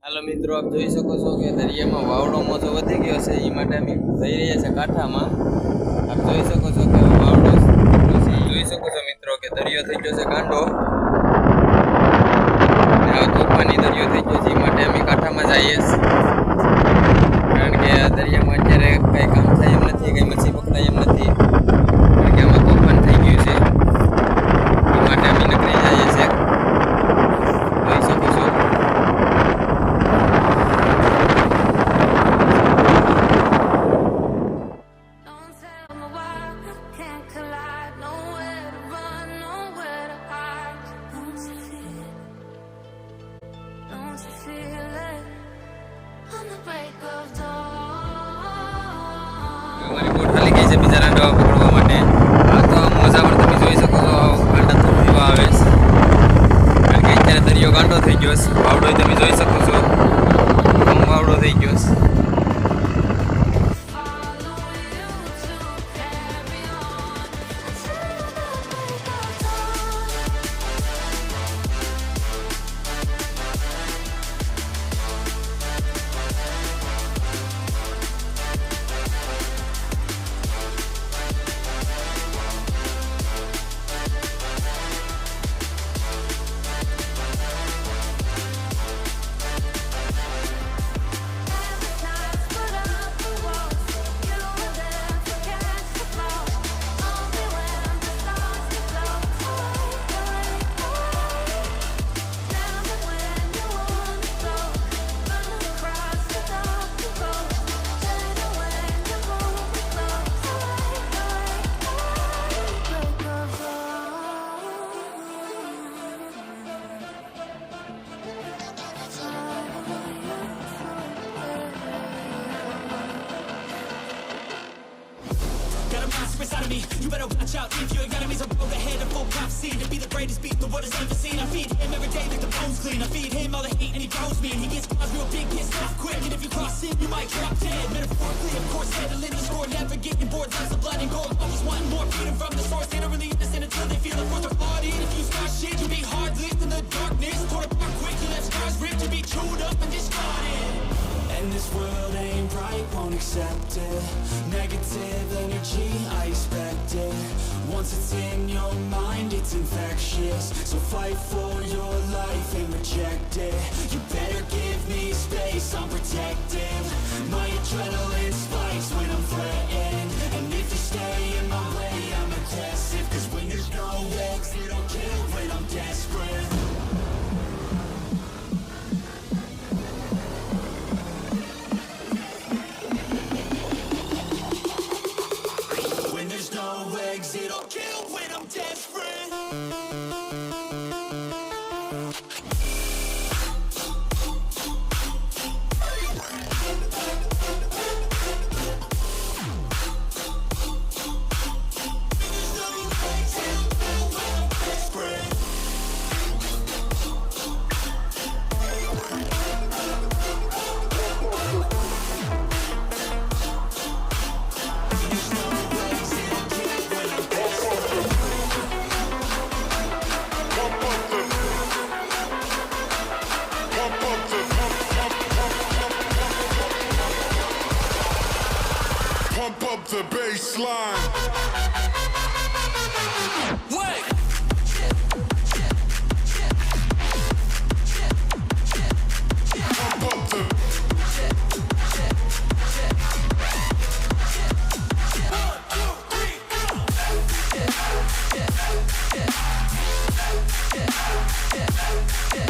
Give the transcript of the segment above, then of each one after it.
હાલો મિત્રો, આપ જોઈ શકો છો કે દરિયામાં વાવડો મોજો વધી ગયો છે. એ માટે અમે જઈ રહ્યા છે કાંઠામાં. આપ જોઈ શકો છો કે વાવડો જોઈ શકો છો મિત્રો કે દરિયો થઈ ગયો છે ગાંડો. આ તોફાની દરિયો થઈ ગયો છે. એ માટે અમે કાંઠામાં જઈએ છીએ, કારણ કે દરિયામાં અત્યારે કંઈ કામ થાય એમ નથી, કંઈ મચ્છી પકડાય એમ નથી, કારણ કે આમાં તોફાન થઈ ગયું છે. એ માટે અમે નીકળી જઈએ છીએ. જોઈ શકો છો. અમારી બોટ હાલી ગઈ છે બીજા રાંડવા પકડવા માટે. આ તો મોજા પર તમે જોઈ શકો છો ગાંડા તૂટવા આવે છે, કારણ કે અત્યારે દરિયો ગાંડો થઈ ગયો છે. વાવડો તમે જોઈ શકો છો, વાવડો થઈ ગયો છે. Inside of me, you better watch out. If your enemies are road ahead of full prophecy to be the greatest beat the world has ever seen. I feed him every day like the bones clean. I feed him all the hate and he grows me, and he gets cause real big, pissed off quick. And if you cross him, you might drop dead. Metaphorically, of course, settling the score, never getting bored. Lots of blood and gold, always wanting more. Freedom from the source, they don't really understand until they feel it. Worth their heart in. If you start shit, you'll be hard lived in the darkness. Torn apart quick, you left scars ripped to be chewed up and discarded. And this world ain't right, won't accept it. Negative energy, I expect it. Once it's in your mind, it's infectious. So fight for your life and reject it. You better give me space, I'm protective. My adrenaline spikes when I'm threatened. And if you stay in my way, I'm aggressive. Cause when there's no exit, I'll kill when I'm desperate. It'll kill when I'm desperate. Pump up the baseline. Wait. Pump up the.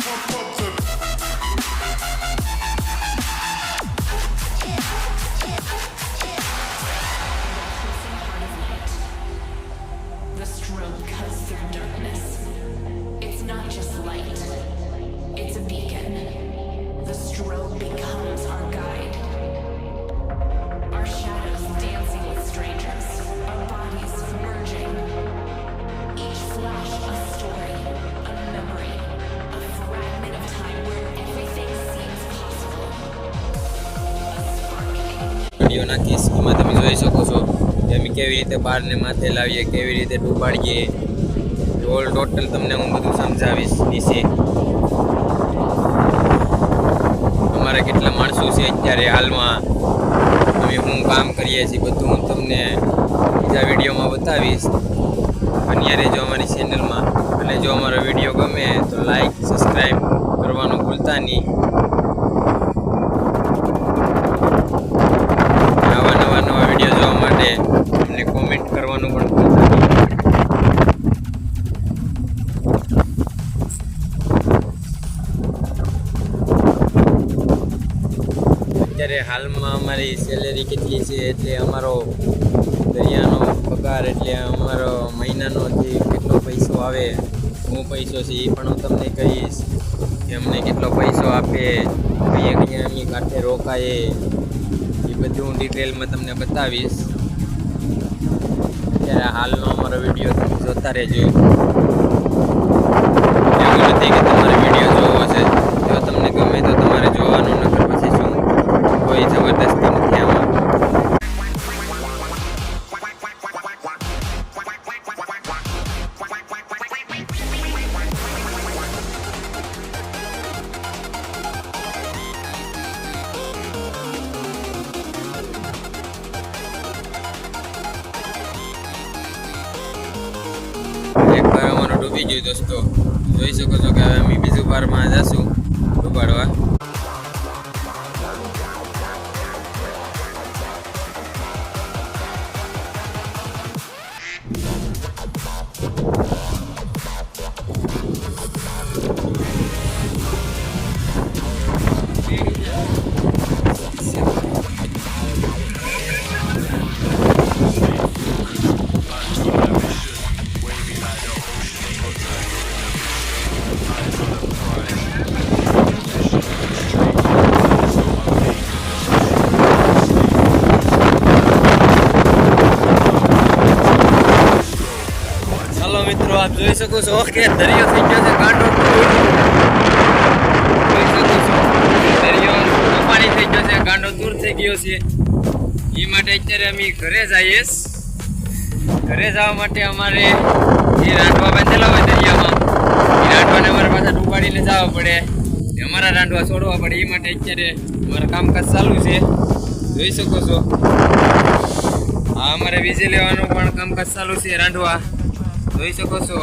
Pump up the. The strobe cuts through darkness. It's not just light, it's a beacon. The strobe becomes our guide. Our shadows dancing with strangers, our bodies merging. Each flash a story, a memory, a fragment of time where everything seems possible. A spark ignites. Video નાખીશ, એમાં તમે જોઈ શકો છો કે અમે કેવી રીતે બારને માથે લાવીએ, કેવી રીતે ડૂબાડીએ, ઓલ ટોટલ તમને હું બધું સમજાવીશ નીચે. અમારા કેટલા માણસો છે અત્યારે હાલમાં, અમે શું કામ કરીએ છીએ બધું હું તમને બીજા વિડીયોમાં બતાવીશ. બન્યા રહેજો અમારી ચેનલમાં. અને જો અમારો વિડીયો ગમે તો લાઈક સબસ્ક્રાઈબ કરવાનું ભૂલતા નહીં. આવા નવા વિડીયો જોવા માટે અમને કોમેન્ટ કરવાનું પણ ભૂલતા નહીં. અત્યારે હાલમાં અમારી સેલેરી કેટલી છે એટલે અમારો દરિયાનો પગાર એટલે અમારો મહિનાનોથી કેટલો પૈસો આવે, શું પૈસો છે એ પણ હું તમને કહીશ કે અમને કેટલો પૈસો આપે, કયા અમે કાંઠે રોકાઈએ, એ બધું હું ડિટેલમાં તમને બતાવીશ. અત્યારે હાલનો અમારો વિડીયો તમે જોતા રહેજો. એવું નથી કે તમારે વિડીયો જોવો છે, જો તમને ગમે તો તમારે જોવાનું, નકર પછી શું કોઈ જબરદસ્તી નથી આમાં. એક વાર અમારું ડૂબી ગયું દોસ્તો, જોઈ શકો છો કે હવે અમે બીજું બારમાં જશું ડૂબાડવા. ચાલો મિત્રો, આપ જોઈ શકો છો કે દરિયો થઈ ગયો છે કાંઠો. જોઈ શકો છો દરિયો તોફાની થઈ ગયો છે, કાંઠો દૂર થઈ ગયો છે. એ માટે અત્યારે અમે ઘરે જઈએ. ઘરે જવા માટે અમારે જે રાંધવા બાંધેલા હોય દરિયામાં, એ રાંધવાને અમારે પાછા ડૂબાડીને જવા પડે, અમારા રાંધવા છોડવા પડે. એ માટે અત્યારે અમારા કામકાજ ચાલુ છે, જોઈ શકો છો. આ અમારે વીજે લેવાનું પણ કામકાજ ચાલુ છે, રાંધવા જોઈ શકો છો.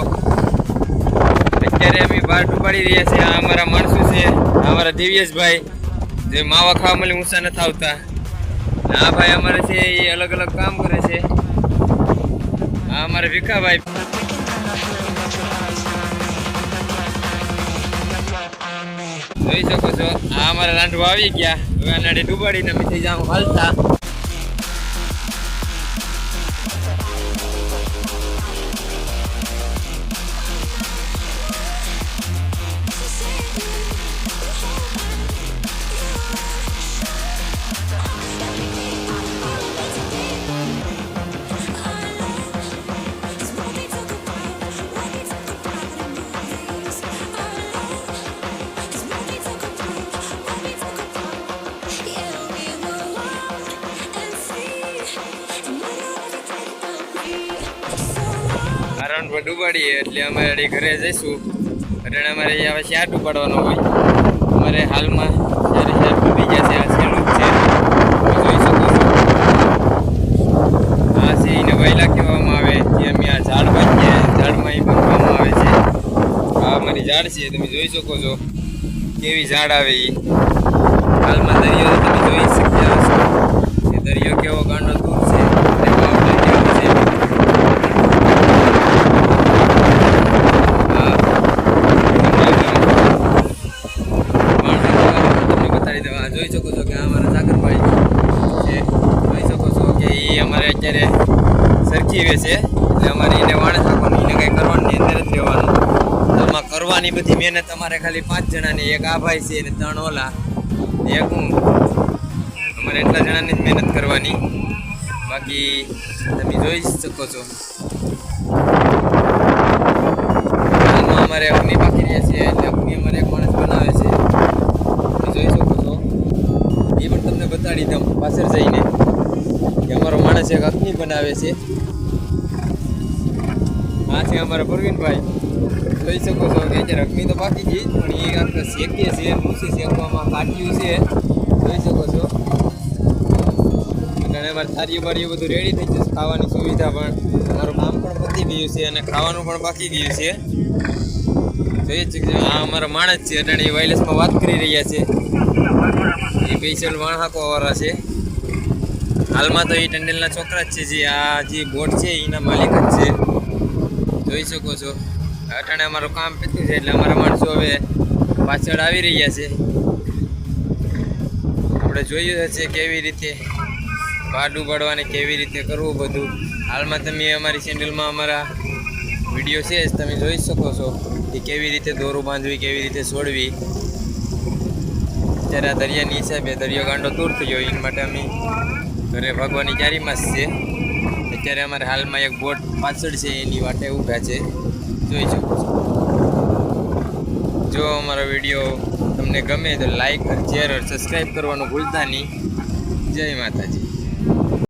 અત્યારે અમે બહાર ડૂબાડી રહ્યા છીએ. આ અમારા માણસો છે, આ અમારા દિવ્યેશભાઈ જે માવા ખાવા મળે ઊંચા નથી આવતા. આ ભાઈ અમારે છે એ અલગ અલગ કામ કરે છે. આ અમારા ભીખાભાઈ. જોઈ શકો છો આ અમારા રાંધવા આવી ગયા. હવે આનાડે ડૂબાડીને અમે થઈ જાવ હાલતા. રાઉન્ડ પર ડૂબાડીએ એટલે અમારે ઘરે જઈશું. એટલે અમારે હવે શેર ડૂબાડવાનો હોય. અમારે હાલમાં શેર ડૂબી ગયા છે. આ છેલ્લું જ છે, જોઈ શકો છો. આ છે એને વહેલા કહેવામાં આવે, જે અમે આ ઝાડ બાંધીએ ઝાડમાં એ બાંધવામાં આવે છે. આ અમારી ઝાડ છે, તમે જોઈ શકો છો કેવી ઝાડ આવે એ. હાલમાં દરિયો તમે જોઈ શક્યા હશો કે દરિયો કેવો ગાંડો દૂર છે. જોઈ શકો છો કે આ અમારા સાગરભાઈ છે, જોઈ શકો છો કે એ અમારે અત્યારે સરખી વેચે. એટલે અમારે એને વાણ નાખવાનું, એને કંઈ કરવાની અંદર જ રહેવાનું. આમાં કરવાની બધી મહેનત અમારે ખાલી 5 જણાની. એક આ ભાઈ છે અને 3 ઓલા, એક હું. અમારે એટલા જણાની જ મહેનત કરવાની. બાકી તમે જોઈ શકો છો હાલમાં અમારે અગ્નિ પાકી રહ્યા છે. એટલે અગ્નિ અમારે એક માણસ બનાવે છે, જોઈ શકો છો. એ પણ તમને બતાડી દઉં પાછળ જઈને કે અમારો માણસ એક અગ્નિ બનાવે છે. આ છે અમારા પ્રવીણભાઈ, જોઈ શકો છો કે અત્યારે અગ્નિ તો બાકી છે પણ એ આપણે શેકીએ છીએ ભૂસી શેકવામાં કાઢ્યું છે જોઈ શકો છો અને અમારે થારીઓ બારીઓ બધું રેડી થઈ જશે ખાવાની સુવિધા પણ મારું કામ પણ પતી ગયું છે અને ખાવાનું પણ બાકી ગયું છે જોઈએ છે કે આ અમારા માણસ છે અટાણે વાયરલેસમાં વાત કરી રહ્યા છે એ સ્પેશિયલ વાળાકોવાળા છે હાલમાં તો એ ટંડેલના છોકરા જ છે જે આ જે બોટ છે એના માલિક જ છે જોઈ શકો છો અટાણે અમારું કામ પીતું છે એટલે અમારા માણસો હવે પાછળ આવી રહ્યા છે આપણે જોયું હશે કેવી રીતે ભાડ ઉપાડવાને કેવી રીતે કરવું બધું હાલમાં તમે અમારી ચેનલમાં અમારા વિડીયો છે જ તમે જોઈ શકો છો કે કેવી રીતે દોરું બાંધવી કેવી રીતે છોડવી અત્યારે આ દરિયાની હિસાબે દરિયો ગાંડો દૂર થયો એના માટે અમે ઘરે ભાગવાની તૈયારીમાં જ છે અત્યારે અમારે હાલમાં એક બોટ પાછળ છે એની વાટે ઊભા છે જોઈ શકો છો જો અમારો વિડીયો તમને ગમે તો લાઈક શેર અને સબસ્ક્રાઈબ કરવાનું ભૂલતા નહીં જય માતાજી